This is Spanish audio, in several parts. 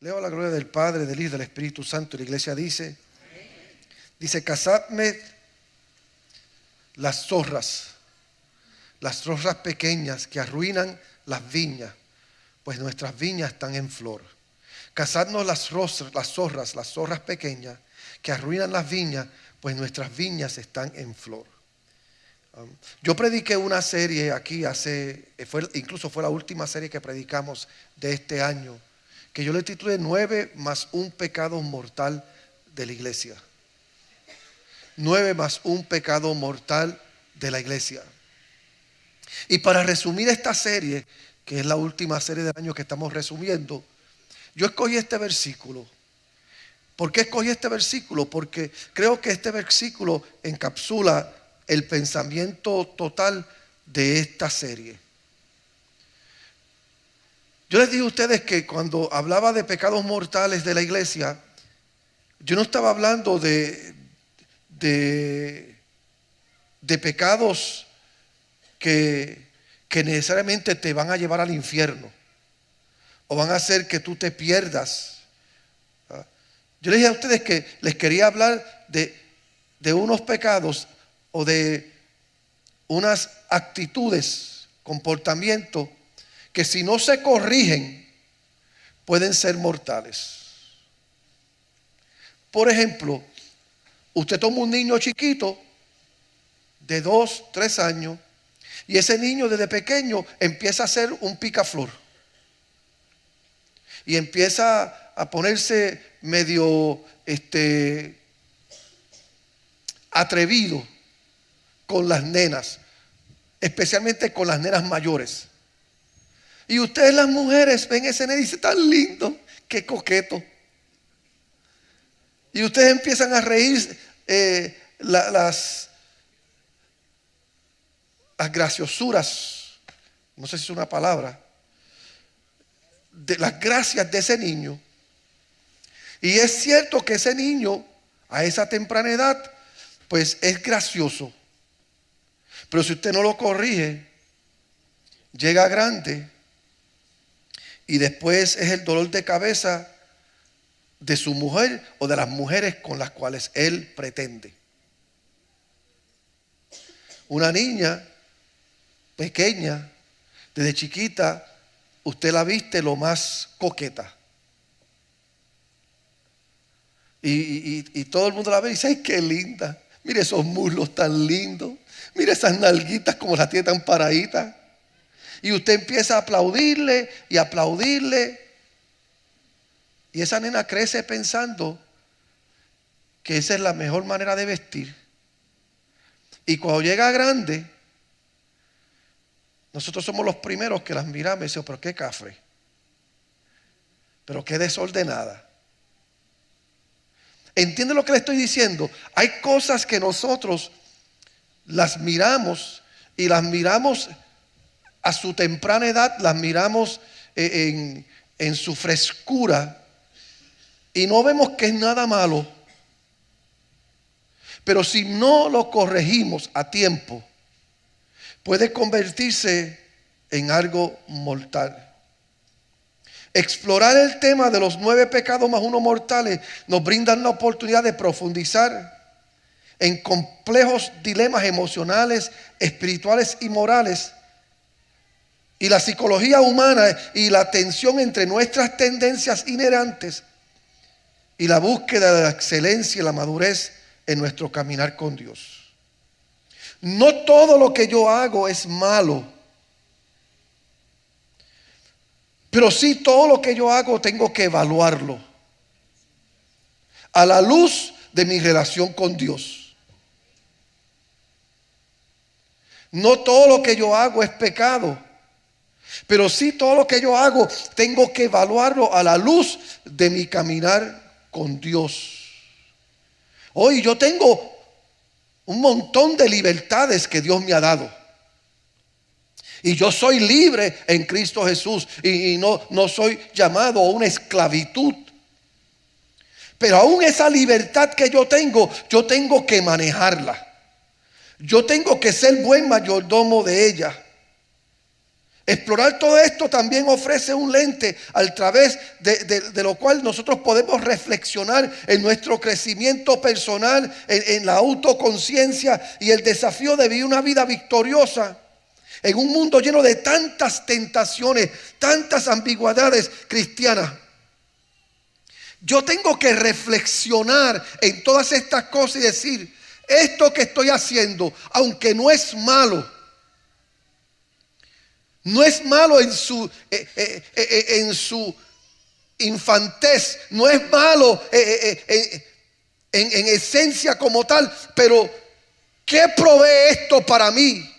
Leo a la gloria del Padre, del Hijo y del Espíritu Santo. La iglesia dice, cazadme las zorras pequeñas que arruinan las viñas, pues nuestras viñas están en flor. Cazadnos las zorras pequeñas que arruinan las viñas, pues nuestras viñas están en flor. Yo prediqué una serie aquí incluso fue la última serie que predicamos de este año, que yo le titulé 9 más un pecado mortal de la iglesia. 9 más un pecado mortal de la iglesia. Y para resumir esta serie, que es la última serie del año que estamos resumiendo, yo escogí este versículo. ¿Por qué escogí este versículo? Porque creo que este versículo encapsula el pensamiento total de esta serie. Yo les dije a ustedes que cuando hablaba de pecados mortales de la iglesia, yo no estaba hablando de pecados que necesariamente te van a llevar al infierno o van a hacer que tú te pierdas. Yo les dije a ustedes que les quería hablar de unos pecados o de unas actitudes, comportamientos que si no se corrigen pueden ser mortales. Por ejemplo, usted toma un niño chiquito de 2, 3 años y ese niño desde pequeño empieza a ser un picaflor y empieza a ponerse medio atrevido con las nenas, especialmente con las nenas mayores. Y ustedes las mujeres ven ese nene y dicen, tan lindo, qué coqueto. Y ustedes empiezan a reír las graciosuras, no sé si es una palabra, de las gracias de ese niño. Y es cierto que ese niño a esa temprana edad pues es gracioso, pero si usted no lo corrige, llega grande y después es el dolor de cabeza de su mujer o de las mujeres con las cuales él pretende. Una niña pequeña, desde chiquita, usted la viste lo más coqueta. Y todo el mundo la ve y dice, ¡ay, qué linda! Mire esos muslos tan lindos. Mire esas nalguitas como las tiene tan paraditas. Y usted empieza a aplaudirle y aplaudirle. Y esa nena crece pensando que esa es la mejor manera de vestir. Y cuando llega grande, nosotros somos los primeros que las miramos y decimos, pero qué cafre, pero qué desordenada. ¿Entiende lo que le estoy diciendo? Hay cosas que nosotros las miramos y las miramos a su temprana edad, las miramos en su frescura y no vemos que es nada malo. Pero si no lo corregimos a tiempo, puede convertirse en algo mortal. Explorar el tema de los 9 pecados más 1 mortales nos brinda la oportunidad de profundizar en complejos dilemas emocionales, espirituales y morales, y la psicología humana y la tensión entre nuestras tendencias inherentes y la búsqueda de la excelencia y la madurez en nuestro caminar con Dios. No todo lo que yo hago es malo, pero sí todo lo que yo hago tengo que evaluarlo a la luz de mi relación con Dios. No todo lo que yo hago es pecado, pero sí todo lo que yo hago tengo que evaluarlo a la luz de mi caminar con Dios. Hoy yo tengo un montón de libertades que Dios me ha dado. Y yo soy libre en Cristo Jesús y no soy llamado a una esclavitud. Pero aún esa libertad que yo tengo que manejarla. Yo tengo que ser buen mayordomo de ella. Explorar todo esto también ofrece un lente a través de lo cual nosotros podemos reflexionar en nuestro crecimiento personal, en la autoconciencia y el desafío de vivir una vida victoriosa en un mundo lleno de tantas tentaciones, tantas ambigüedades cristianas. Yo tengo que reflexionar en todas estas cosas y decir, esto que estoy haciendo, aunque no es malo, no es malo en su infantez, no es malo en esencia como tal, pero ¿qué provee esto para mí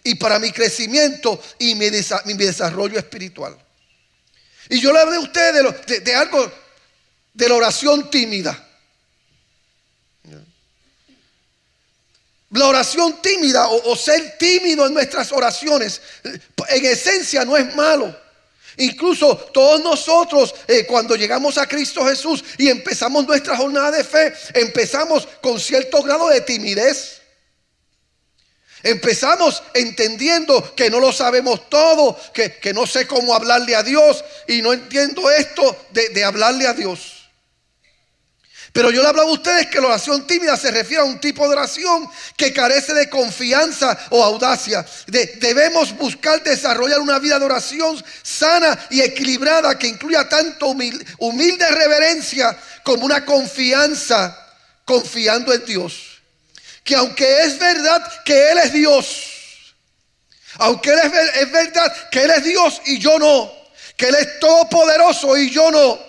y para mi crecimiento y mi desarrollo espiritual? Y yo le hablé a ustedes de algo, de la oración tímida. La oración tímida o ser tímido en nuestras oraciones, en esencia no es malo. Incluso todos nosotros cuando llegamos a Cristo Jesús y empezamos nuestra jornada de fe, empezamos con cierto grado de timidez. Empezamos entendiendo que no lo sabemos todo, que no sé cómo hablarle a Dios y no entiendo esto de hablarle a Dios. Pero yo le hablaba a ustedes que la oración tímida se refiere a un tipo de oración que carece de confianza o audacia. Debemos buscar desarrollar una vida de oración sana y equilibrada que incluya tanto humilde reverencia como una confianza, confiando en Dios. Que aunque es verdad que Él es Dios, aunque es verdad que Él es Dios y yo no, que Él es todopoderoso y yo no,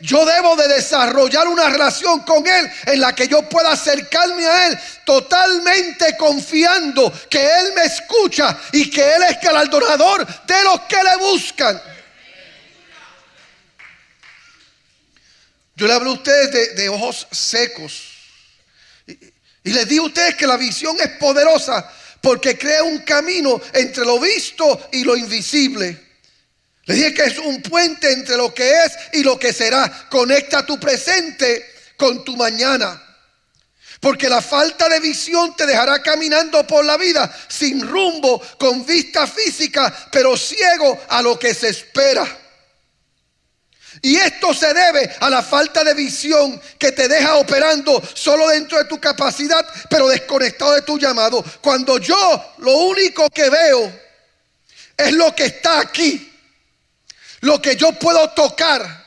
yo debo de desarrollar una relación con Él en la que yo pueda acercarme a Él totalmente confiando que Él me escucha y que Él es galardonador de los que le buscan. Yo le hablé a ustedes de ojos secos y les digo a ustedes que la visión es poderosa porque crea un camino entre lo visto y lo invisible. Les dije que es un puente entre lo que es y lo que será. Conecta tu presente con tu mañana. Porque la falta de visión te dejará caminando por la vida sin rumbo, con vista física, pero ciego a lo que se espera. Y esto se debe a la falta de visión que te deja operando solo dentro de tu capacidad, pero desconectado de tu llamado. Cuando yo lo único que veo es lo que está aquí, lo que yo puedo tocar.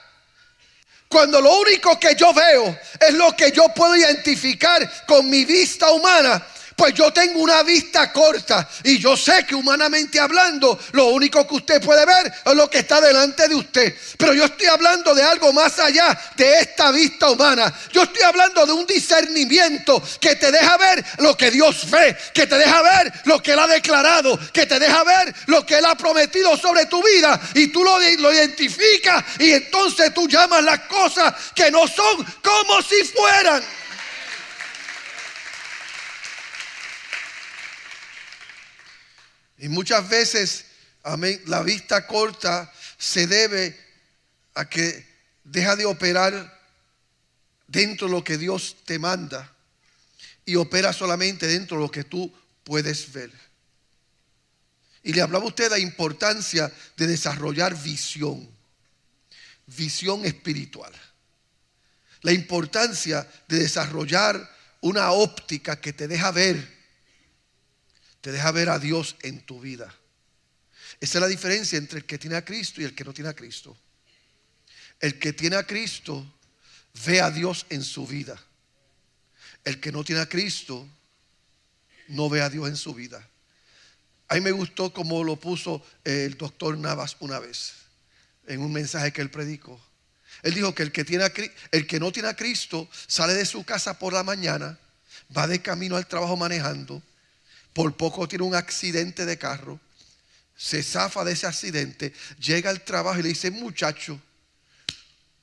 Cuando lo único que yo veo es lo que yo puedo identificar con mi vista humana, pues yo tengo una vista corta y yo sé que humanamente hablando lo único que usted puede ver es lo que está delante de usted. Pero yo estoy hablando de algo más allá de esta vista humana. Yo estoy hablando de un discernimiento que te deja ver lo que Dios ve, que te deja ver lo que Él ha declarado, que te deja ver lo que Él ha prometido sobre tu vida y tú lo identificas y entonces tú llamas las cosas que no son como si fueran. Y muchas veces, amén, la vista corta se debe a que deja de operar dentro de lo que Dios te manda y opera solamente dentro de lo que tú puedes ver. Y le hablaba a usted de la importancia de desarrollar visión espiritual. La importancia de desarrollar una óptica que te deja ver a Dios en tu vida. Esa es la diferencia entre el que tiene a Cristo y el que no tiene a Cristo. El que tiene a Cristo ve a Dios en su vida. El que no tiene a Cristo no ve a Dios en su vida. A mí me gustó como lo puso el doctor Navas una vez en un mensaje que él predicó. Él dijo que el que no tiene a Cristo sale de su casa por la mañana, va de camino al trabajo manejando, por poco tiene un accidente de carro, se zafa de ese accidente, llega al trabajo y le dice: muchacho,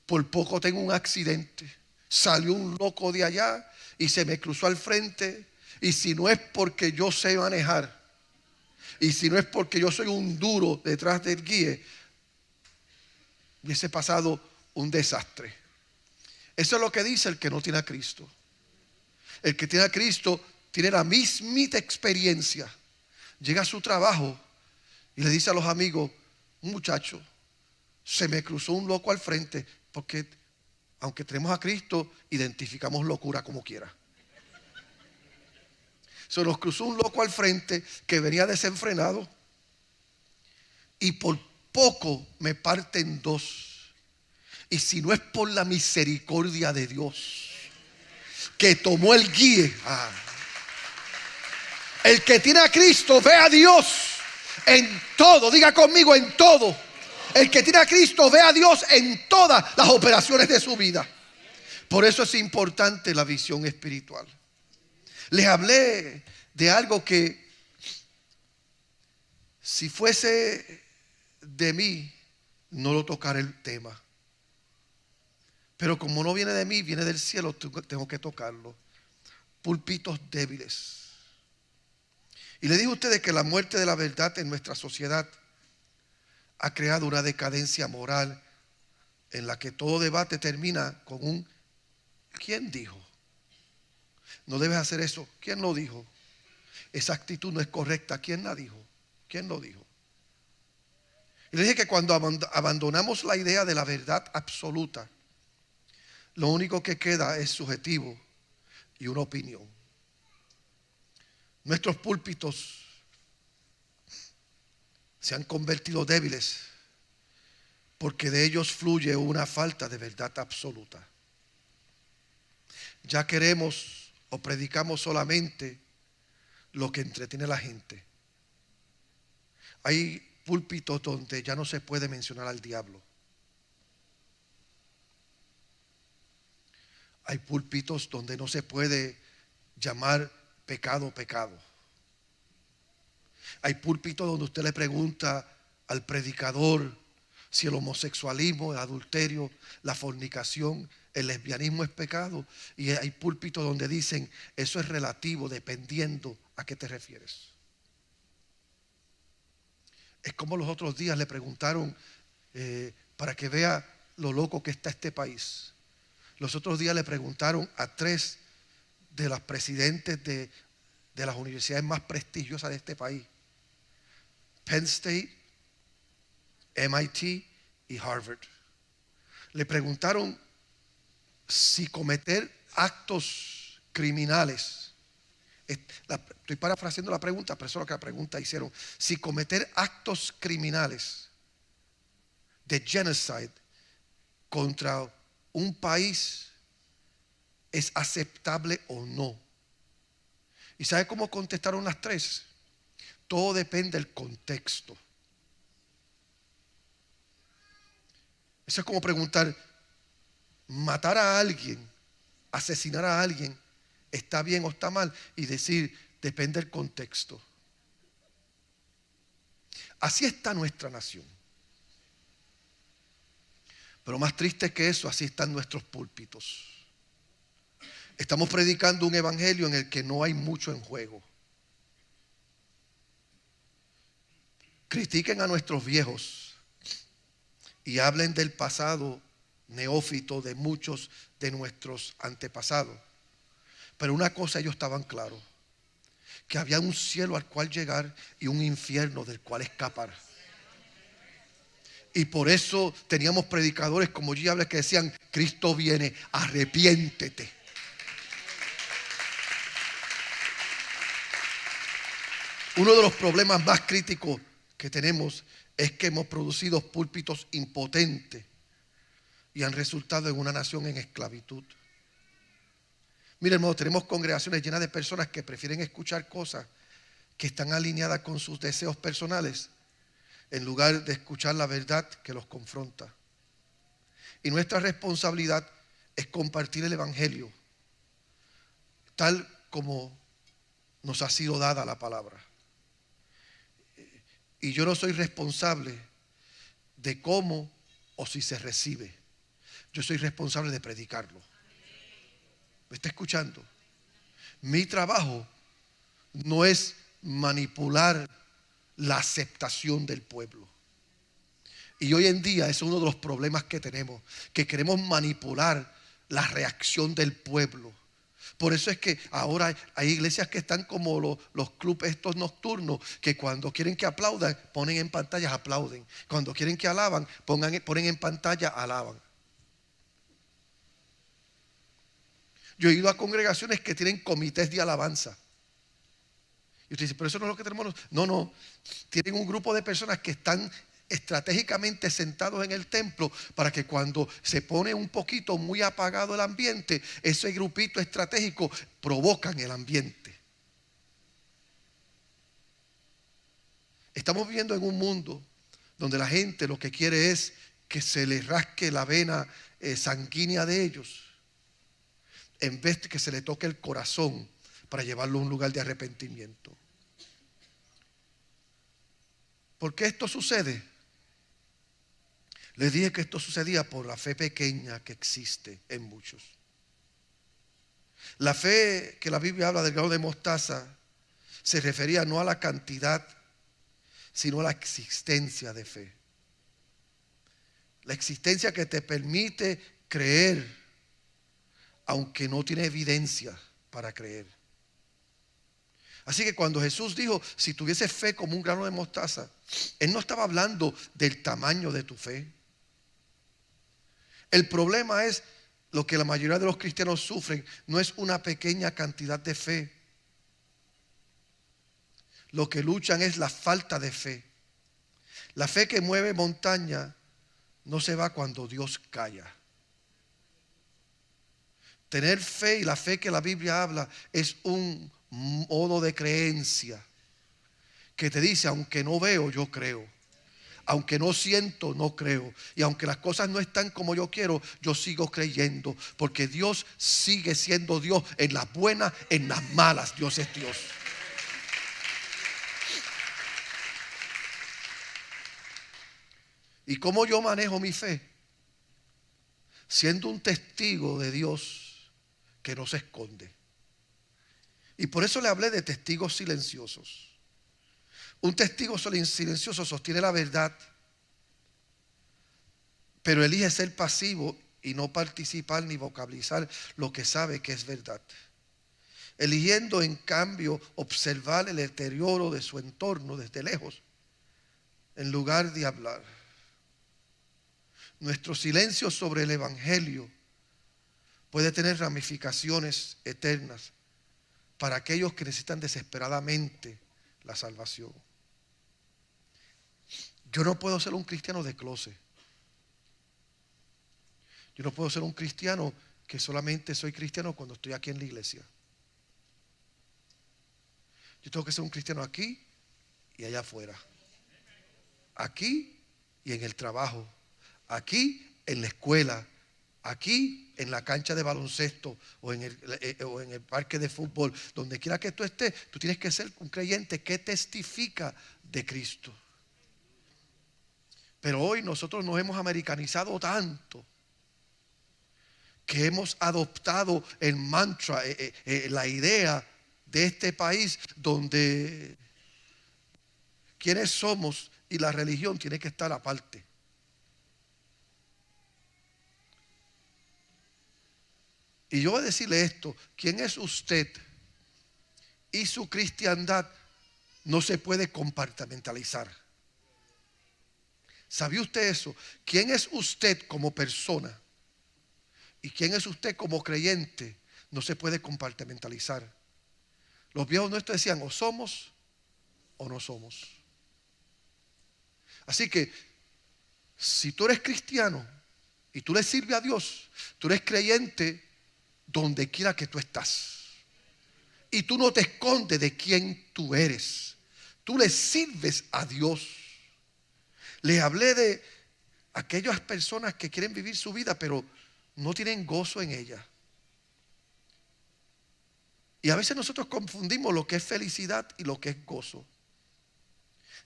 por poco tengo un accidente, salió un loco de allá y se me cruzó al frente, y si no es porque yo sé manejar, y si no es porque yo soy un duro detrás del guía, hubiese pasado un desastre. Eso es lo que dice el que no tiene a Cristo. El que tiene a Cristo tiene la mismita experiencia. Llega a su trabajo Y le dice a los amigos, un muchacho, se me cruzó un loco al frente, porque aunque tenemos a Cristo, identificamos locura como quiera. Se nos cruzó un loco al frente que venía desenfrenado y por poco me parte en dos. Y si no es por la misericordia de Dios que tomó el guía, el que tiene a Cristo ve a Dios en todo. Diga conmigo, en todo. El que tiene a Cristo ve a Dios en todas las operaciones de su vida. Por eso es importante la visión espiritual. Les hablé de algo que, si fuese de mí, no lo tocaré el tema. Pero como no viene de mí, viene del cielo, tengo que tocarlo. Púlpitos débiles. Y le dije a ustedes que la muerte de la verdad en nuestra sociedad ha creado una decadencia moral en la que todo debate termina con un ¿quién dijo? No debes hacer eso. ¿Quién lo dijo? Esa actitud no es correcta. ¿Quién la dijo? ¿Quién lo dijo? Y le dije que cuando abandonamos la idea de la verdad absoluta, lo único que queda es subjetivo y una opinión. Nuestros púlpitos se han convertido débiles porque de ellos fluye una falta de verdad absoluta. Ya queremos o predicamos solamente lo que entretiene a la gente. Hay púlpitos donde ya no se puede mencionar al diablo. Hay púlpitos donde no se puede llamar pecado, pecado. Hay púlpitos donde usted le pregunta al predicador si el homosexualismo, el adulterio, la fornicación, el lesbianismo es pecado. Y hay púlpitos donde dicen eso es relativo dependiendo a qué te refieres. Es como los otros días le preguntaron para que vea lo loco que está este país. Los otros días le preguntaron a 3 de las presidentes de las universidades más prestigiosas de este país: Penn State, MIT y Harvard. Le preguntaron si cometer actos criminales, estoy parafraseando la pregunta, pero eso es lo que la pregunta hicieron, si cometer actos criminales de genocide contra un país es aceptable o no. ¿Y sabe cómo contestaron las 3? Todo depende del contexto. Eso es como preguntar, matar a alguien, asesinar a alguien, ¿está bien o está mal? Y decir, depende del contexto. Así está nuestra nación. Pero más triste que eso, así están nuestros púlpitos. Estamos predicando un evangelio en el que no hay mucho en juego. Critiquen a nuestros viejos y hablen del pasado neófito de muchos de nuestros antepasados. Pero una cosa ellos estaban claros: que había un cielo al cual llegar y un infierno del cual escapar. Y por eso teníamos predicadores como G. que decían: Cristo viene, arrepiéntete. Uno de los problemas más críticos que tenemos es que hemos producido púlpitos impotentes y han resultado en una nación en esclavitud. Miren, hermano, tenemos congregaciones llenas de personas que prefieren escuchar cosas que están alineadas con sus deseos personales en lugar de escuchar la verdad que los confronta. Y nuestra responsabilidad es compartir el evangelio tal como nos ha sido dada la palabra. Y yo no soy responsable de cómo o si se recibe. Yo soy responsable de predicarlo. ¿Me está escuchando? Mi trabajo no es manipular la aceptación del pueblo. Y hoy en día es uno de los problemas que tenemos, que queremos manipular la reacción del pueblo Por eso es que ahora hay iglesias que están como los clubes estos nocturnos, que cuando quieren que aplaudan, ponen en pantallas, aplauden. Cuando quieren que alaban, ponen en pantalla, alaban. Yo he ido a congregaciones que tienen comités de alabanza. Y usted dice, pero eso no es lo que tenemos. No, no. Tienen un grupo de personas que están estratégicamente sentados en el templo para que cuando se pone un poquito muy apagado el ambiente, ese grupito estratégico provocan el ambiente. Estamos viviendo en un mundo donde la gente lo que quiere es que se les rasque la vena sanguínea de ellos, en vez de que se le toque el corazón para llevarlo a un lugar de arrepentimiento. ¿Por qué esto sucede? Les dije que esto sucedía por la fe pequeña que existe en muchos. La fe que la Biblia habla del grano de mostaza se refería no a la cantidad, sino a la existencia de fe. La existencia que te permite creer, aunque no tiene evidencia para creer. Así que cuando Jesús dijo, si tuviese fe como un grano de mostaza, Él no estaba hablando del tamaño de tu fe. El problema es lo que la mayoría de los cristianos sufren, no es una pequeña cantidad de fe. Lo que luchan es la falta de fe. La fe que mueve montaña no se va cuando Dios calla. Tener fe, y la fe que la Biblia habla, es un modo de creencia que te dice, aunque no veo, yo creo. Aunque no siento, no creo. Y aunque las cosas no están como yo quiero, yo sigo creyendo. Porque Dios sigue siendo Dios en las buenas, en las malas. Dios es Dios. ¿Y cómo yo manejo mi fe? Siendo un testigo de Dios que no se esconde. Y por eso le hablé de testigos silenciosos. Un testigo silencioso sostiene la verdad, pero elige ser pasivo y no participar ni vocalizar lo que sabe que es verdad. Eligiendo en cambio observar el deterioro de su entorno desde lejos, en lugar de hablar. Nuestro silencio sobre el Evangelio puede tener ramificaciones eternas para aquellos que necesitan desesperadamente la salvación. Yo no puedo ser un cristiano de closet. Yo no puedo ser un cristiano que solamente soy cristiano cuando estoy aquí en la iglesia. Yo tengo que ser un cristiano aquí y allá afuera. Aquí y en el trabajo. Aquí en la escuela. Aquí en la cancha de baloncesto o en el parque de fútbol. Donde quiera que tú estés, tú tienes que ser un creyente que testifica de Cristo. Pero hoy nosotros nos hemos americanizado tanto que hemos adoptado el mantra, la idea de este país donde quiénes somos y la religión tiene que estar aparte. Y yo voy a decirle esto, ¿quién es usted? Y su cristiandad no se puede compartimentalizar. ¿Sabía usted eso? ¿Quién es usted como persona? ¿Y quién es usted como creyente? No se puede compartimentalizar. Los viejos nuestros decían, o somos o no somos. Así que, si tú eres cristiano y tú le sirves a Dios, tú eres creyente donde quiera que tú estás. Y tú no te escondes de quién tú eres. Tú le sirves a Dios. Les hablé de aquellas personas que quieren vivir su vida, pero no tienen gozo en ella. Y a veces nosotros confundimos lo que es felicidad y lo que es gozo.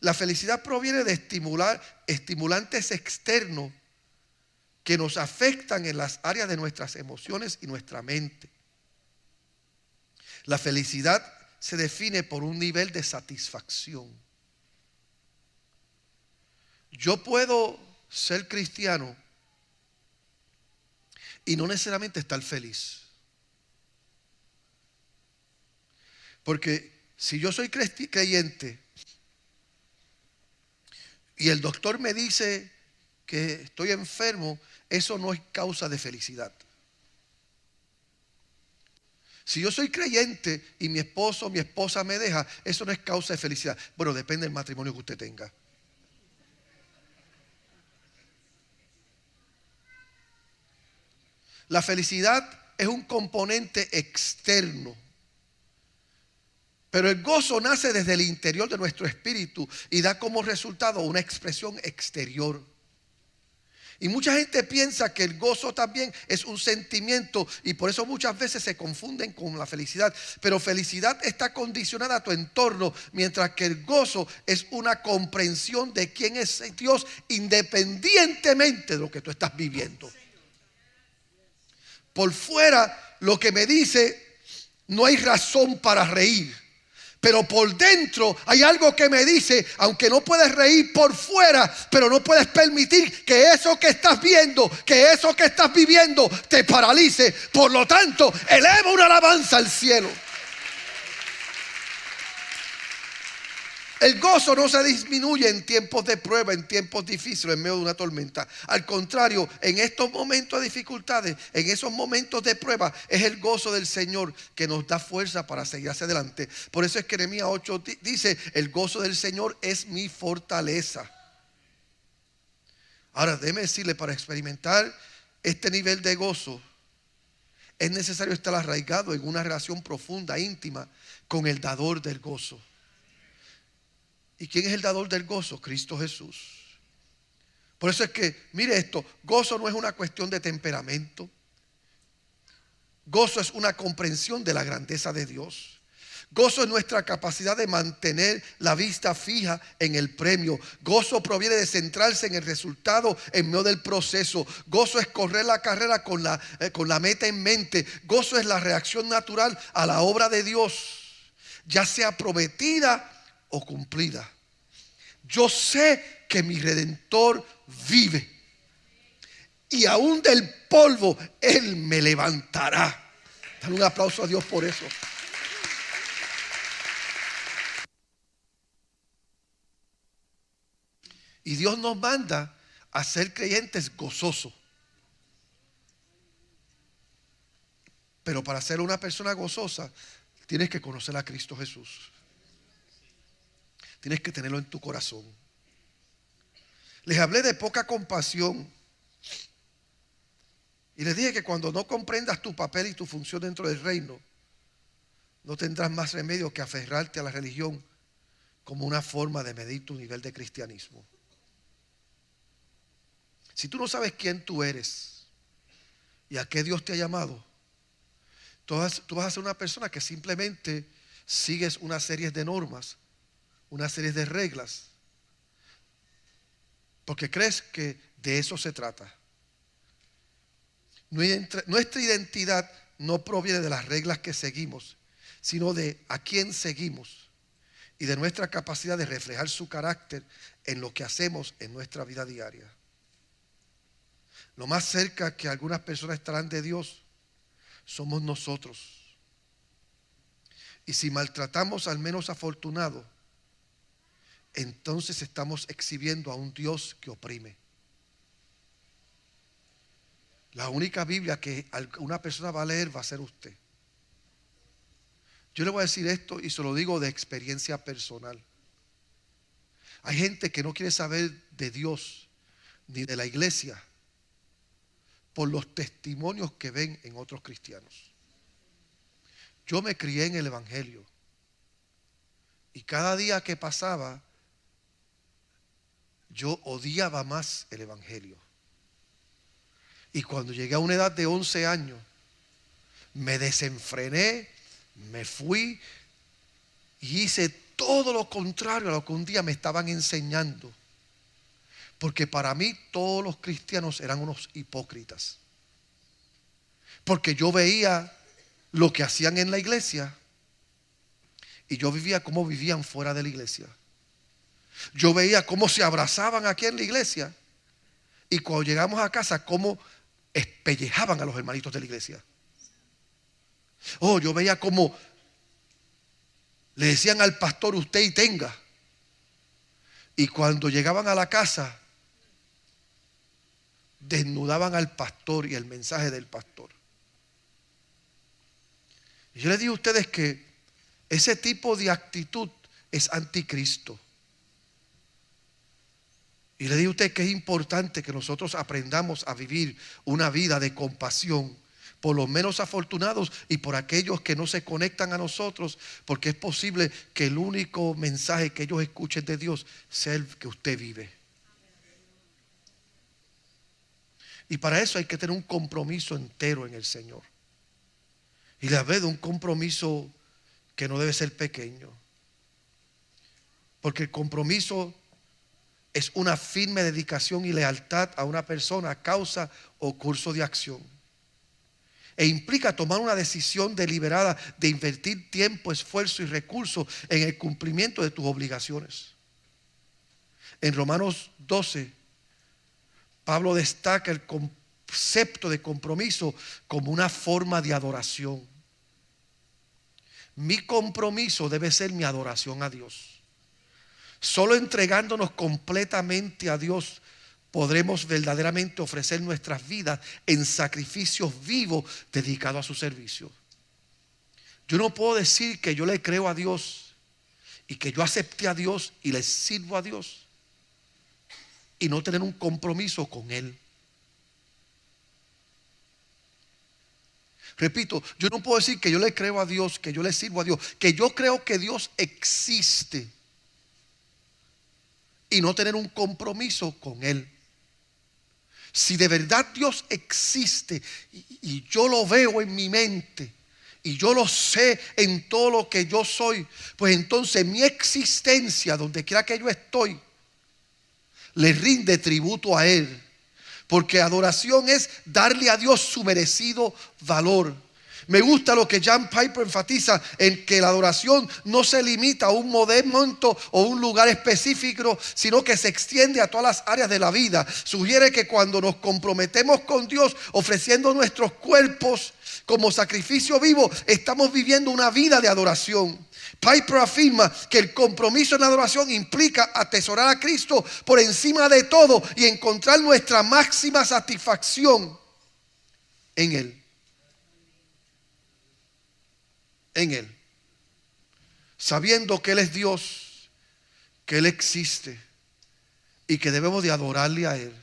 La felicidad proviene de estimulantes externos que nos afectan en las áreas de nuestras emociones y nuestra mente. La felicidad se define por un nivel de satisfacción. Yo puedo ser cristiano y no necesariamente estar feliz. Porque si yo soy creyente y el doctor me dice que estoy enfermo, eso no es causa de felicidad. Si yo soy creyente y mi esposo o mi esposa me deja, eso no es causa de felicidad. Bueno, depende del matrimonio que usted tenga. La felicidad es un componente externo, pero el gozo nace desde el interior de nuestro espíritu y da como resultado una expresión exterior. Y mucha gente piensa que el gozo también es un sentimiento y por eso muchas veces se confunden con la felicidad. Pero felicidad está condicionada a tu entorno, mientras que el gozo es una comprensión de quién es Dios independientemente de lo que tú estás viviendo. Por fuera lo que me dice, no hay razón para reír. Pero por dentro hay algo que me dice, aunque no puedes reír por fuera, pero no puedes permitir que eso que estás viendo, que eso que estás viviendo te paralice. Por lo tanto, eleva una alabanza al cielo. El gozo no se disminuye en tiempos de prueba, en tiempos difíciles, en medio de una tormenta. Al contrario, en estos momentos de dificultades, en esos momentos de prueba, es el gozo del Señor que nos da fuerza para seguir hacia adelante. Por eso es que Nehemías 8 dice, el gozo del Señor es mi fortaleza. Ahora, déjeme decirle, para experimentar este nivel de gozo, es necesario estar arraigado en una relación profunda, íntima, con el dador del gozo. ¿Y quién es el dador del gozo? Cristo Jesús. Por eso es que, mire esto, gozo no es una cuestión de temperamento. Gozo es una comprensión de la grandeza de Dios. Gozo es nuestra capacidad de mantener la vista fija en el premio. Gozo proviene de centrarse en el resultado en medio del proceso. Gozo es correr la carrera con la meta en mente. Gozo es la reacción natural a la obra de Dios, ya sea prometida o cumplida. Yo sé que mi Redentor vive y aún del polvo Él me levantará. Dale un aplauso a Dios por eso. Y Dios nos manda a ser creyentes gozosos. Pero para ser una persona gozosa, tienes que conocer a Cristo Jesús. Tienes que tenerlo en tu corazón. Les hablé de poca compasión. Y les dije que cuando no comprendas tu papel y tu función dentro del reino, no tendrás más remedio que aferrarte a la religión como una forma de medir tu nivel de cristianismo. Si tú no sabes quién tú eres y a qué Dios te ha llamado, tú vas a ser una persona que simplemente sigues una serie de normas, una serie de reglas, porque crees que de eso se trata. Nuestra identidad no proviene de las reglas que seguimos, sino de a quién seguimos y de nuestra capacidad de reflejar su carácter en lo que hacemos en nuestra vida diaria. Lo más cerca que algunas personas estarán de Dios somos nosotros. Y si maltratamos al menos afortunado, entonces estamos exhibiendo a un Dios que oprime. La única Biblia que una persona va a leer va a ser usted. Yo le voy a decir esto y se lo digo de experiencia personal. Hay gente que no quiere saber de Dios ni de la iglesia por los testimonios que ven en otros cristianos. Yo me crié en el Evangelio y cada día que pasaba yo odiaba más el Evangelio. Y cuando llegué a una edad de 11 años, me desenfrené, me fui y hice todo lo contrario a lo que un día me estaban enseñando. Porque para mí todos los cristianos eran unos hipócritas. Porque yo veía lo que hacían en la iglesia y yo vivía como vivían fuera de la iglesia. Yo veía cómo se abrazaban aquí en la iglesia y cuando llegamos a casa cómo espellejaban a los hermanitos de la iglesia. Yo veía cómo Le decían al pastor, usted y tenga. Y cuando llegaban a la casa, desnudaban al pastor y el mensaje del pastor. Y yo les digo a ustedes que ese tipo de actitud es anticristo. Y le digo a ustedes que es importante que nosotros aprendamos a vivir una vida de compasión por los menos afortunados y por aquellos que no se conectan a nosotros, porque es posible que el único mensaje que ellos escuchen de Dios sea el que usted vive. Y para eso hay que tener un compromiso entero en el Señor. Y la verdad, un compromiso que no debe ser pequeño. Porque el compromiso es una firme dedicación y lealtad a una persona, causa o curso de acción. E implica tomar una decisión deliberada de invertir tiempo, esfuerzo y recursos en el cumplimiento de tus obligaciones. En Romanos 12, Pablo destaca el concepto de compromiso como una forma de adoración. Mi compromiso debe ser mi adoración a Dios. Solo entregándonos completamente a Dios podremos verdaderamente ofrecer nuestras vidas en sacrificios vivos dedicados a su servicio. Yo no puedo decir que yo le creo a Dios y que yo acepté a Dios y le sirvo a Dios y no tener un compromiso con Él. Repito, yo no puedo decir que yo le creo a Dios, que yo le sirvo a Dios, que yo creo que Dios existe y no tener un compromiso con Él. Si de verdad Dios existe y yo lo veo en mi mente y yo lo sé en todo lo que yo soy, pues entonces mi existencia, donde quiera que yo estoy, le rinde tributo a Él. Porque adoración es darle a Dios su merecido valor. Me gusta lo que John Piper enfatiza en que la adoración no se limita a un momento o un lugar específico, sino que se extiende a todas las áreas de la vida. Sugiere que cuando nos comprometemos con Dios ofreciendo nuestros cuerpos como sacrificio vivo, estamos viviendo una vida de adoración. Piper afirma que el compromiso en la adoración implica atesorar a Cristo por encima de todo y encontrar nuestra máxima satisfacción en Él. En Él. Sabiendo que Él es Dios, que Él existe y que debemos de adorarle a Él.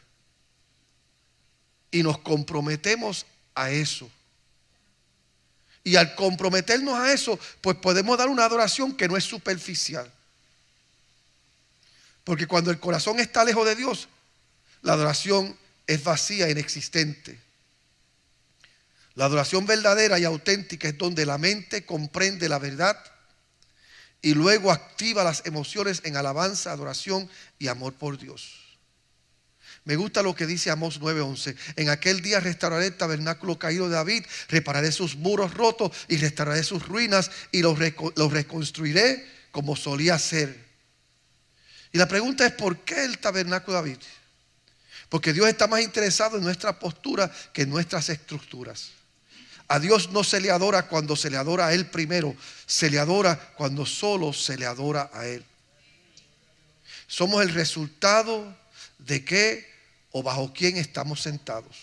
Y nos comprometemos a eso. Y al comprometernos a eso, pues podemos dar una adoración que no es superficial. Porque cuando el corazón está lejos de Dios, la adoración es vacía, inexistente. La adoración verdadera y auténtica es donde la mente comprende la verdad y luego activa las emociones en alabanza, adoración y amor por Dios. Me gusta lo que dice Amós 9:11. En aquel día restauraré el tabernáculo caído de David, repararé sus muros rotos y restauraré sus ruinas y los reconstruiré como solía ser. Y la pregunta es, ¿por qué el tabernáculo de David? Porque Dios está más interesado en nuestra postura que en nuestras estructuras. A Dios no se le adora cuando se le adora a Él primero, se le adora cuando solo se le adora a Él. Somos el resultado de qué o bajo quién estamos sentados.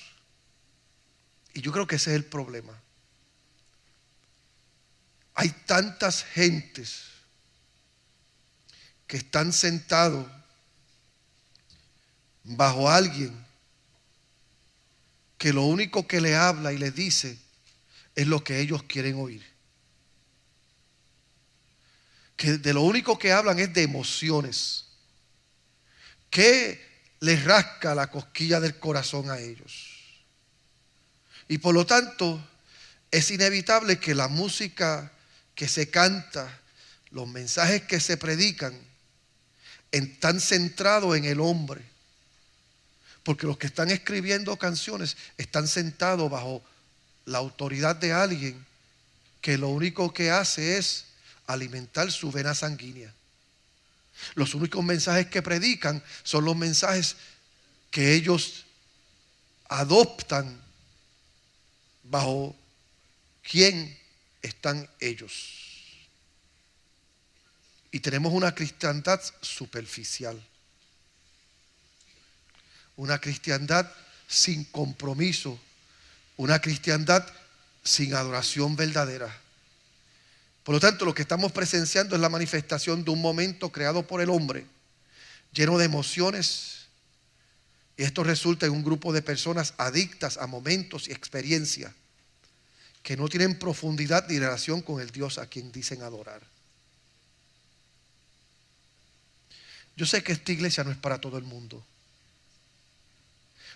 Y yo creo que ese es el problema. Hay tantas gentes que están sentados bajo alguien que lo único que le habla y le dice es lo que ellos quieren oír. Que de lo único que hablan es de emociones. Que les rasca la cosquilla del corazón a ellos. Y por lo tanto, es inevitable que la música que se canta, los mensajes que se predican, están centrados en el hombre. Porque los que están escribiendo canciones están sentados bajo la autoridad de alguien que lo único que hace es alimentar su vena sanguínea. Los únicos mensajes que predican son los mensajes que ellos adoptan bajo quién están ellos. Y tenemos una cristiandad superficial. Una cristiandad sin compromiso. Una cristiandad sin adoración verdadera. Por lo tanto, lo que estamos presenciando es la manifestación de un momento creado por el hombre, lleno de emociones. Y esto resulta en un grupo de personas adictas a momentos y experiencias que no tienen profundidad ni relación con el Dios a quien dicen adorar. Yo sé que esta iglesia no es para todo el mundo.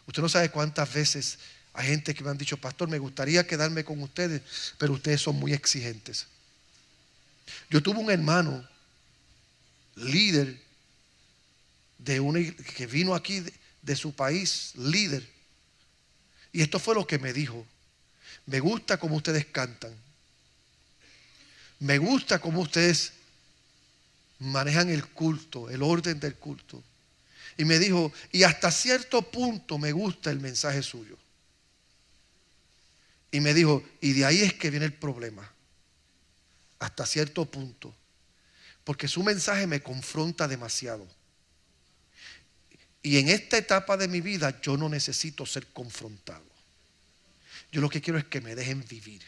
Usted no sabe cuántas veces hay gente que me han dicho: pastor, me gustaría quedarme con ustedes, pero ustedes son muy exigentes. Yo tuve un hermano, líder, que vino aquí de su país, líder. Y esto fue lo que me dijo: me gusta cómo ustedes cantan. Me gusta cómo ustedes manejan el culto, el orden del culto. Y me dijo: y hasta cierto punto me gusta el mensaje suyo. Y me dijo: y de ahí es que viene el problema. Hasta cierto punto. Porque su mensaje me confronta demasiado. Y en esta etapa de mi vida yo no necesito ser confrontado. Yo lo que quiero es que me dejen vivir.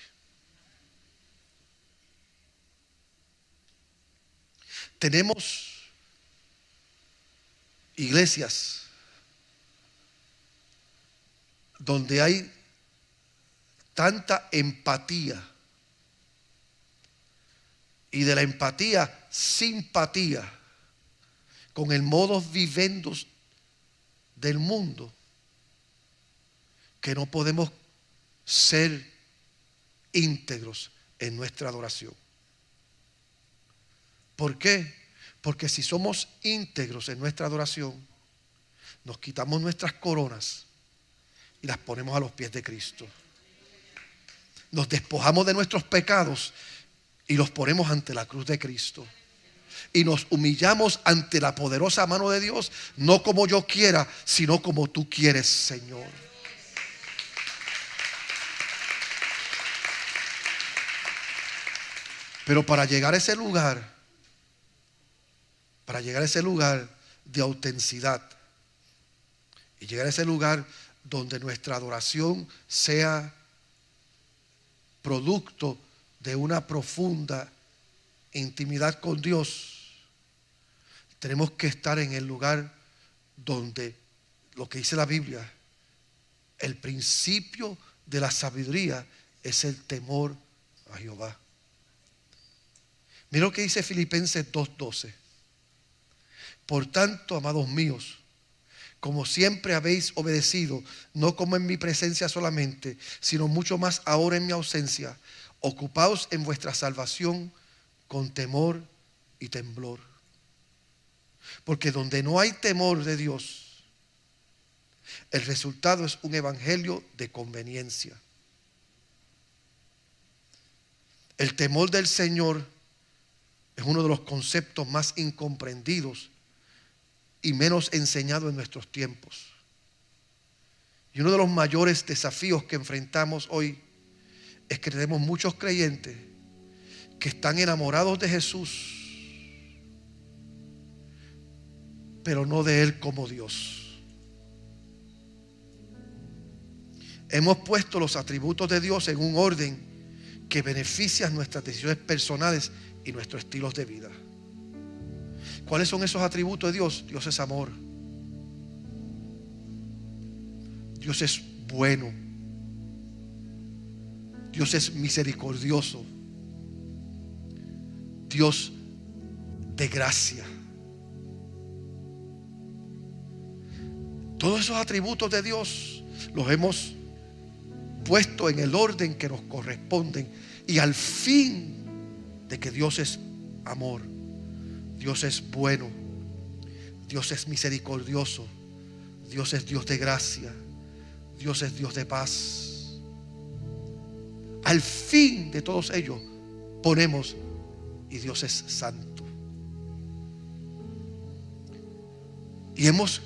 Tenemos iglesias donde hay tanta empatía, y de la empatía, simpatía con el modus vivendi del mundo, que no podemos ser íntegros en nuestra adoración. ¿Por qué? Porque si somos íntegros en nuestra adoración, nos quitamos nuestras coronas y las ponemos a los pies de Cristo. Nos despojamos de nuestros pecados y los ponemos ante la cruz de Cristo. Y nos humillamos ante la poderosa mano de Dios, no como yo quiera, sino como tú quieres, Señor. Pero para llegar a ese lugar de autenticidad, y llegar a ese lugar donde nuestra adoración sea producto de una profunda intimidad con Dios, tenemos que estar en el lugar donde, lo que dice la Biblia, el principio de la sabiduría es el temor a Jehová. Mira lo que dice Filipenses 2:12. Por tanto, amados míos, como siempre habéis obedecido, no como en mi presencia solamente, sino mucho más ahora en mi ausencia, ocupaos en vuestra salvación con temor y temblor. Porque donde no hay temor de Dios, el resultado es un evangelio de conveniencia. El temor del Señor es uno de los conceptos más incomprendidos y menos enseñados en nuestros tiempos. Y uno de los mayores desafíos que enfrentamos hoy es que tenemos muchos creyentes que están enamorados de Jesús, pero no de Él como Dios. Hemos puesto los atributos de Dios en un orden que beneficia nuestras decisiones personales y nuestros estilos de vida. ¿Cuáles son esos atributos de Dios? Dios es amor. Dios es bueno. Dios es misericordioso. Dios de gracia. Todos esos atributos de Dios los hemos puesto en el orden que nos corresponden, y al fin de que Dios es amor, Dios es bueno, Dios es misericordioso, Dios es Dios de gracia, Dios es Dios de paz. Al fin de todos ellos ponemos: y Dios es santo. Y hemos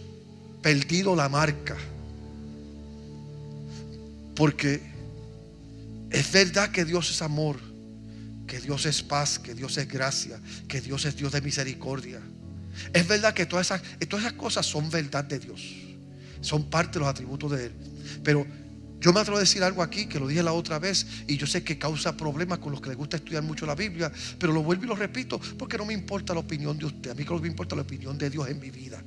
perdido la marca, porque es verdad que Dios es amor, que Dios es paz, que Dios es gracia, que Dios es Dios de misericordia. Es verdad que todas esas cosas son verdad de Dios, son parte de los atributos de Él. Pero yo me atrevo a decir algo aquí que lo dije la otra vez, y yo sé que causa problemas con los que les gusta estudiar mucho la Biblia, pero lo vuelvo y lo repito porque no me importa la opinión de usted. A mí lo que me importa es la opinión de Dios en mi vida.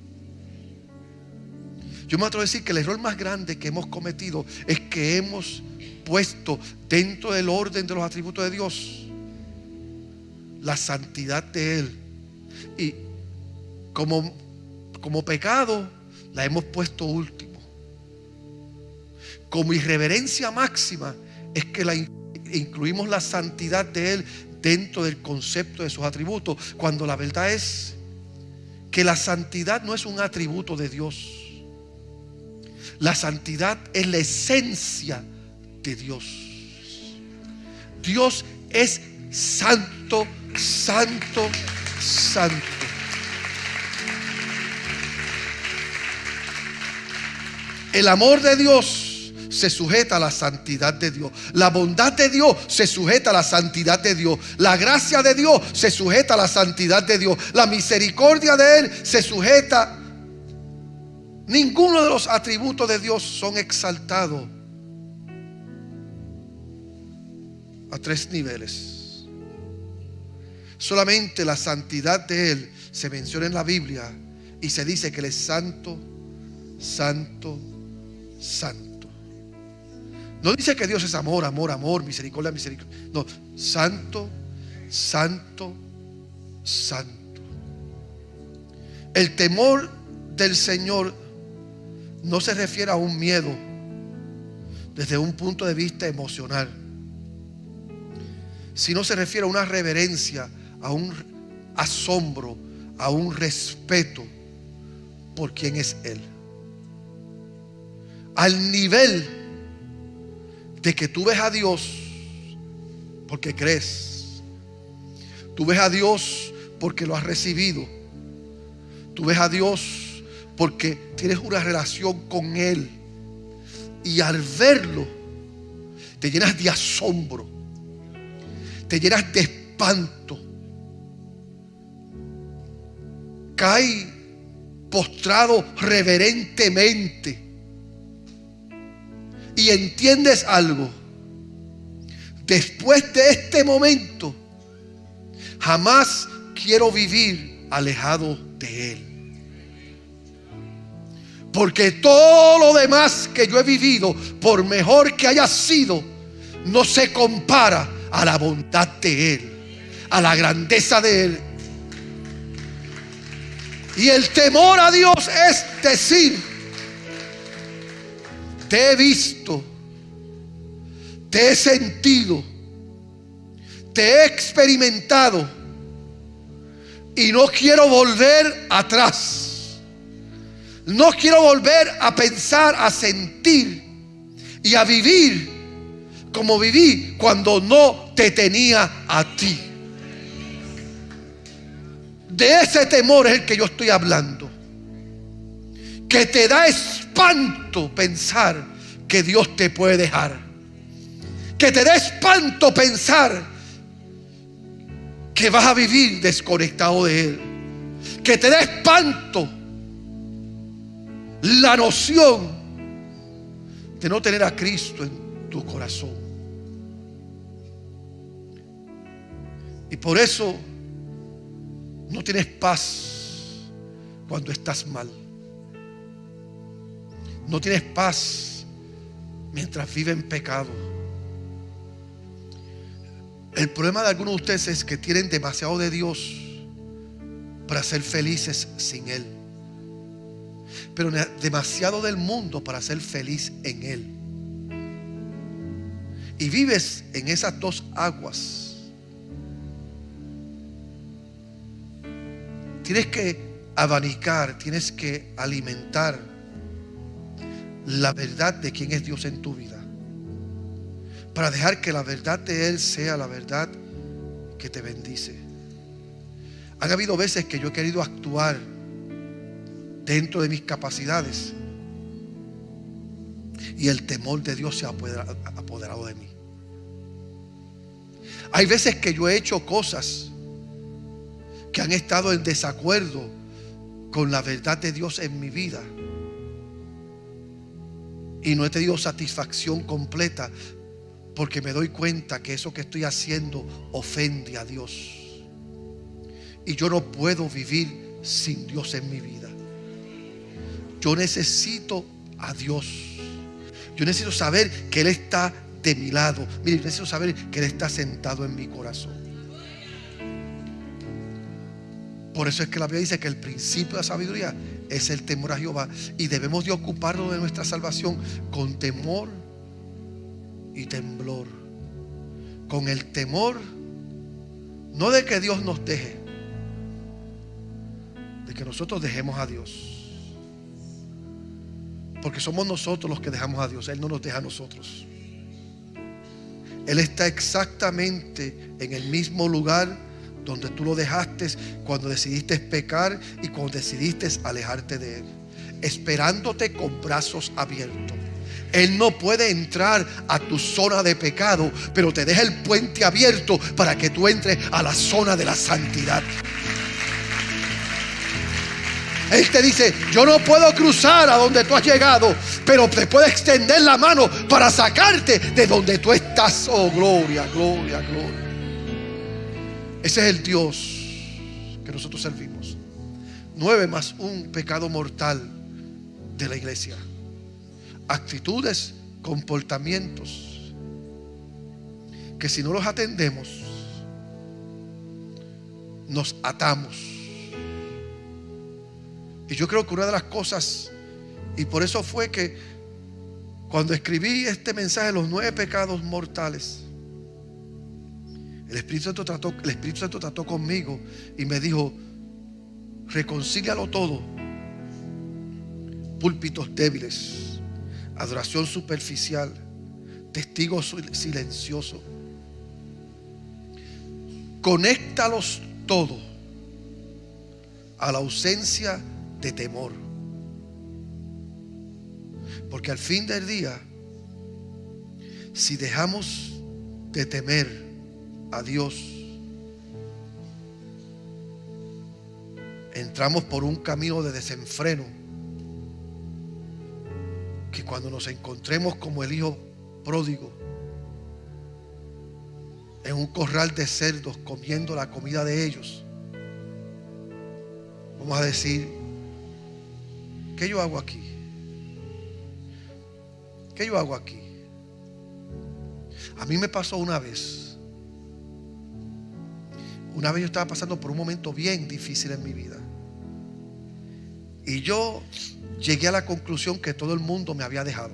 Yo me atrevo a decir que el error más grande que hemos cometido es que hemos puesto dentro del orden de los atributos de Dios la santidad de Él, y como pecado la hemos puesto último. Como irreverencia máxima es que incluimos la santidad de Él dentro del concepto de sus atributos, cuando la verdad es que la santidad no es un atributo de Dios. La santidad es la esencia de Dios. Dios es santo, santo, santo. El amor de Dios se sujeta a la santidad de Dios. La bondad de Dios se sujeta a la santidad de Dios. La gracia de Dios se sujeta a la santidad de Dios. La misericordia de Él se sujeta. Ninguno de los atributos de Dios son exaltados a 3 niveles. Solamente la santidad de Él se menciona en la Biblia y se dice que Él es santo, santo, santo. No dice que Dios es amor, amor, amor, misericordia, misericordia. No, santo, santo, santo. El temor del Señor no se refiere a un miedo desde un punto de vista emocional, sino se refiere a una reverencia, a un asombro, a un respeto por quien es Él. Al nivel de que tú ves a Dios porque crees, tú ves a Dios porque lo has recibido, tú ves a Dios porque tienes una relación con Él, y al verlo te llenas de asombro, te llenas de espanto, caes postrado reverentemente y entiendes algo. Después de este momento jamás quiero vivir alejado de Él, porque todo lo demás que yo he vivido, por mejor que haya sido, no se compara a la bondad de Él, a la grandeza de Él. Y el temor a Dios es decir: te he visto, te he sentido, te he experimentado, y no quiero volver atrás. No quiero volver a pensar, a sentir y a vivir como viví cuando no te tenía a ti. De ese temor es el que yo estoy hablando, que te da espanto pensar que Dios te puede dejar, que te da espanto pensar que vas a vivir desconectado de Él, que te da espanto la noción de no tener a Cristo en tu corazón. Y por eso no tienes paz cuando estás mal. No tienes paz mientras vives en pecado. El problema de algunos de ustedes es que tienen demasiado de Dios para ser felices sin Él, pero demasiado del mundo para ser feliz en Él. Y vives en esas dos aguas. Tienes que abanicar, tienes que alimentar la verdad de quién es Dios en tu vida, para dejar que la verdad de Él sea la verdad que te bendice. Han habido veces que yo he querido actuar dentro de mis capacidades y el temor de Dios se ha apoderado de mí. Hay veces que yo he hecho cosas que han estado en desacuerdo con la verdad de Dios en mi vida, y no he tenido satisfacción completa, porque me doy cuenta que eso que estoy haciendo ofende a Dios, y yo no puedo vivir sin Dios en mi vida. Yo necesito a Dios. Yo necesito saber que Él está de mi lado. Mire, yo necesito saber que Él está sentado en mi corazón. Por eso es que la Biblia dice que el principio de la sabiduría es el temor a Jehová, y debemos de ocuparnos de nuestra salvación con temor y temblor. Con el temor, no de que Dios nos deje, de que nosotros dejemos a Dios. Porque somos nosotros los que dejamos a Dios. Él no nos deja a nosotros. Él está exactamente en el mismo lugar donde tú lo dejaste cuando decidiste pecar y cuando decidiste alejarte de Él, esperándote con brazos abiertos. Él no puede entrar a tu zona de pecado, pero te deja el puente abierto para que tú entres a la zona de la santidad. Él te dice: yo no puedo cruzar a donde tú has llegado, pero te puedo extender la mano para sacarte de donde tú estás. Oh, gloria, gloria, gloria. Ese es el Dios que nosotros servimos. 9 más un pecado mortal de la iglesia: actitudes, comportamientos que si no los atendemos nos atamos. Y yo creo que una de las cosas, y por eso fue que cuando escribí este mensaje, los 9 pecados mortales, el Espíritu Santo trató conmigo y me dijo: reconcílialo todo. Púlpitos débiles, adoración superficial, testigos silenciosos. Conéctalos todo a la ausencia de temor. Porque al fin del día, si dejamos de temer a Dios, entramos por un camino de desenfreno, que cuando nos encontremos como el hijo pródigo en un corral de cerdos comiendo la comida de ellos, vamos a decir: ¿qué yo hago aquí? ¿Qué yo hago aquí? A mí me pasó una vez. Una vez yo estaba pasando por un momento bien difícil en mi vida, y yo llegué a la conclusión que todo el mundo me había dejado,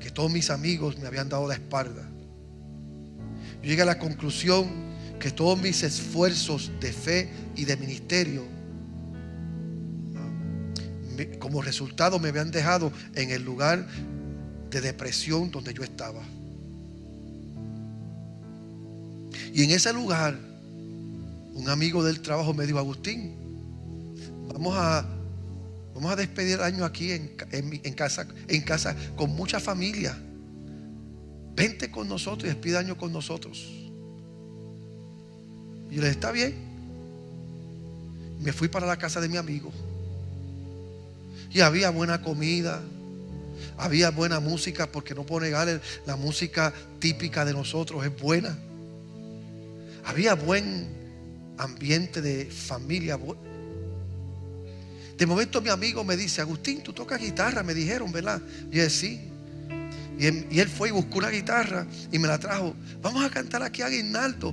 que todos mis amigos me habían dado la espalda. Yo llegué a la conclusión que todos mis esfuerzos de fe y de ministerio, como resultado, me habían dejado en el lugar de depresión donde yo estaba. Y en ese lugar, un amigo del trabajo me dijo: Agustín, vamos a despedir el año aquí en casa con mucha familia. Vente con nosotros y despide el año con nosotros. Y yo le dije: está bien. Me fui para la casa de mi amigo, y había buena comida, había buena música, porque no puedo negar, la música típica de nosotros es buena. Había buen ambiente de familia. De momento mi amigo me dice: Agustín, tú tocas guitarra, me dijeron, ¿verdad? Y yo dije: sí. Y él fue y buscó una guitarra y me la trajo. Vamos a cantar aquí a Aguinaldo.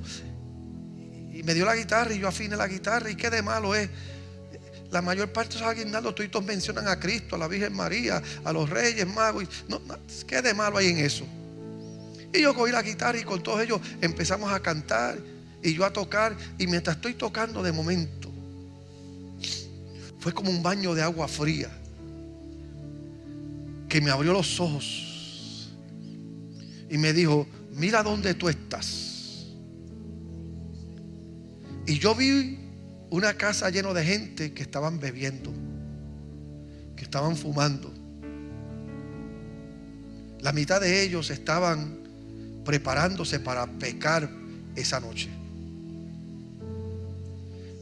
Y me dio la guitarra y yo afiné la guitarra. ¿Y qué de malo es? La mayor parte de esos aguinaldos todos mencionan a Cristo, a la Virgen María, a los Reyes Magos. No, ¿qué de malo hay en eso? Y yo cogí la guitarra y con todos ellos empezamos a cantar y yo a tocar. Y mientras estoy tocando, de momento fue como un baño de agua fría que me abrió los ojos y me dijo: mira dónde tú estás. Y yo vi una casa llena de gente que estaban bebiendo, que estaban fumando. La mitad de ellos estaban preparándose para pecar esa noche.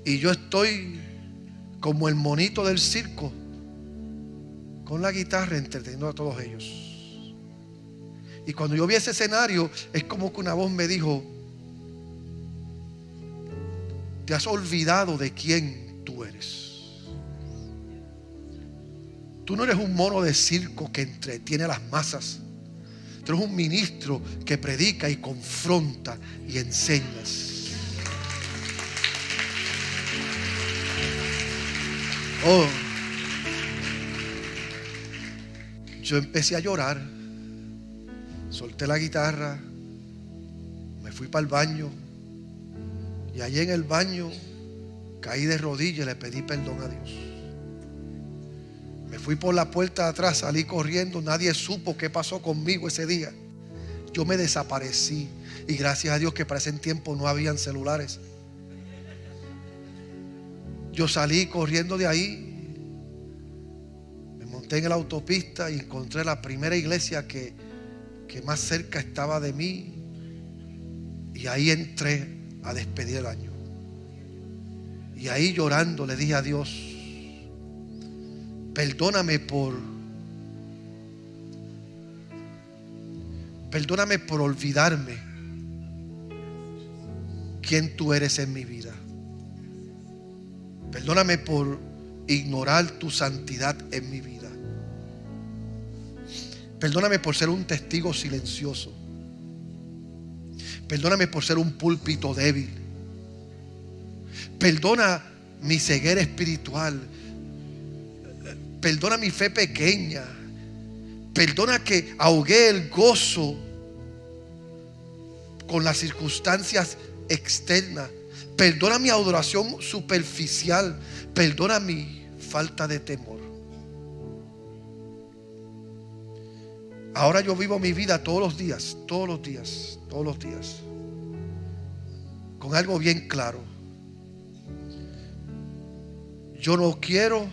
Y yo estoy como el monito del circo, con la guitarra entreteniendo a todos ellos. Y cuando yo vi ese escenario, es como que una voz me dijo: te has olvidado de quién tú eres. Tú no eres un mono de circo que entretiene a las masas. Tú eres un ministro que predica y confronta y enseñas. Oh, yo empecé a llorar, solté la guitarra, me fui para el baño y allí en el baño caí de rodillas y le pedí perdón a Dios. Me fui por la puerta de atrás, salí corriendo, nadie supo qué pasó conmigo ese día. Yo me desaparecí y gracias a Dios que para ese tiempo no habían celulares. Yo salí corriendo de ahí, me monté en la autopista y encontré la primera iglesia que más cerca estaba de mí, y ahí entré a despedir el año. Y ahí llorando le dije a Dios: perdóname por olvidarme quién tú eres en mi vida. Perdóname por ignorar tu santidad en mi vida. Perdóname por ser un testigo silencioso. Perdóname por ser un púlpito débil. Perdona mi ceguera espiritual. Perdona mi fe pequeña. Perdona que ahogué el gozo con las circunstancias externas. Perdona mi adoración superficial. Perdona mi falta de temor. Ahora yo vivo mi vida todos los días, con algo bien claro. Yo no quiero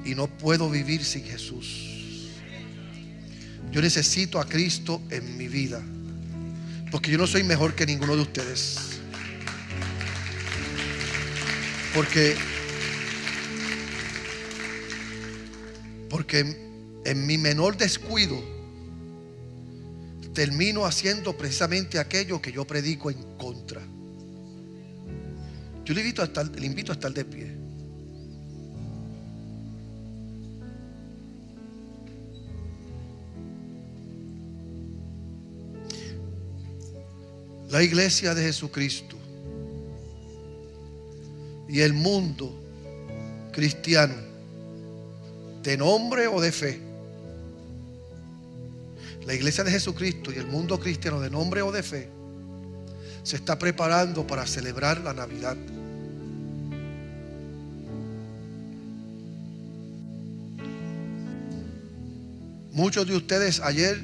y no puedo vivir sin Jesús. Yo necesito a Cristo en mi vida, porque yo no soy mejor que ninguno de ustedes. Porque en mi menor descuido termino haciendo precisamente aquello que yo predico en contra. Yo le invito a estar de pie. La iglesia de Jesucristo y el mundo cristiano, de nombre o de fe, la iglesia de Jesucristo y el mundo cristiano de nombre o de fe se está preparando para celebrar la Navidad. Muchos de ustedes ayer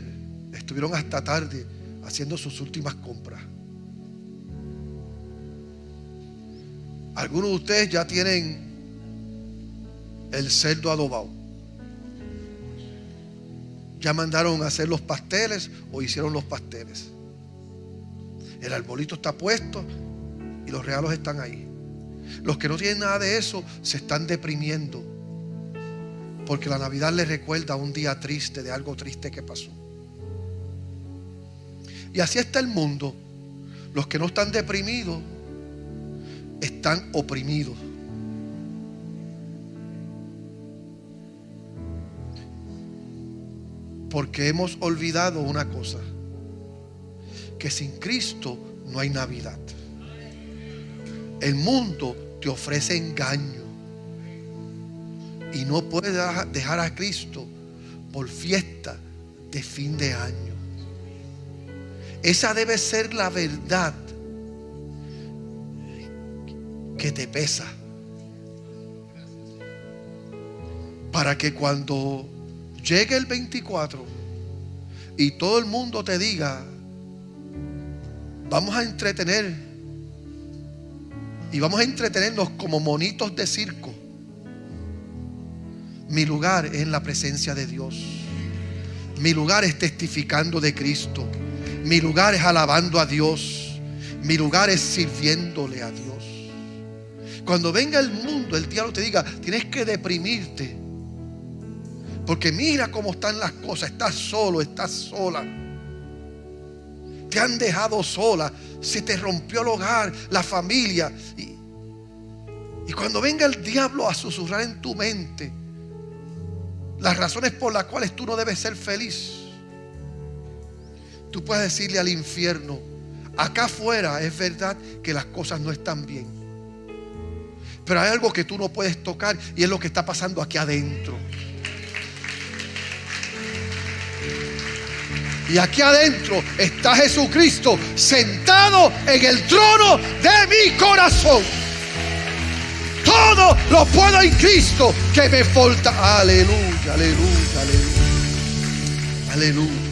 estuvieron hasta tarde haciendo sus últimas compras. Algunos de ustedes ya tienen el cerdo adobado. Ya mandaron a hacer los pasteles o hicieron los pasteles. El arbolito está puesto y los regalos están ahí. Los que no tienen nada de eso se están deprimiendo, porque la Navidad les recuerda un día triste, de algo triste que pasó. Y así está el mundo. Los que no están deprimidos están oprimidos. Porque hemos olvidado una cosa: que sin Cristo no hay Navidad. El mundo te ofrece engaño y no puedes dejar a Cristo por fiesta de fin de año. Esa debe ser la verdad que te pesa, para que cuando llegue el 24 y todo el mundo te diga: vamos a entretener y vamos a entretenernos como monitos de circo, mi lugar es en la presencia de Dios. Mi lugar es testificando de Cristo. Mi lugar es alabando a Dios. Mi lugar es sirviéndole a Dios. Cuando venga el mundo, el diablo te diga, tienes que deprimirte, porque mira cómo están las cosas. Estás solo, estás sola. Te han dejado sola. Se te rompió el hogar, la familia. Y cuando venga el diablo a susurrar en tu mente las razones por las cuales tú no debes ser feliz, tú puedes decirle al infierno, acá afuera es verdad que las cosas no están bien, pero hay algo que tú no puedes tocar, y es lo que está pasando aquí adentro. Y aquí adentro está Jesucristo sentado en el trono de mi corazón. Todo lo puedo en Cristo que me falta. Aleluya, aleluya, aleluya. Aleluya.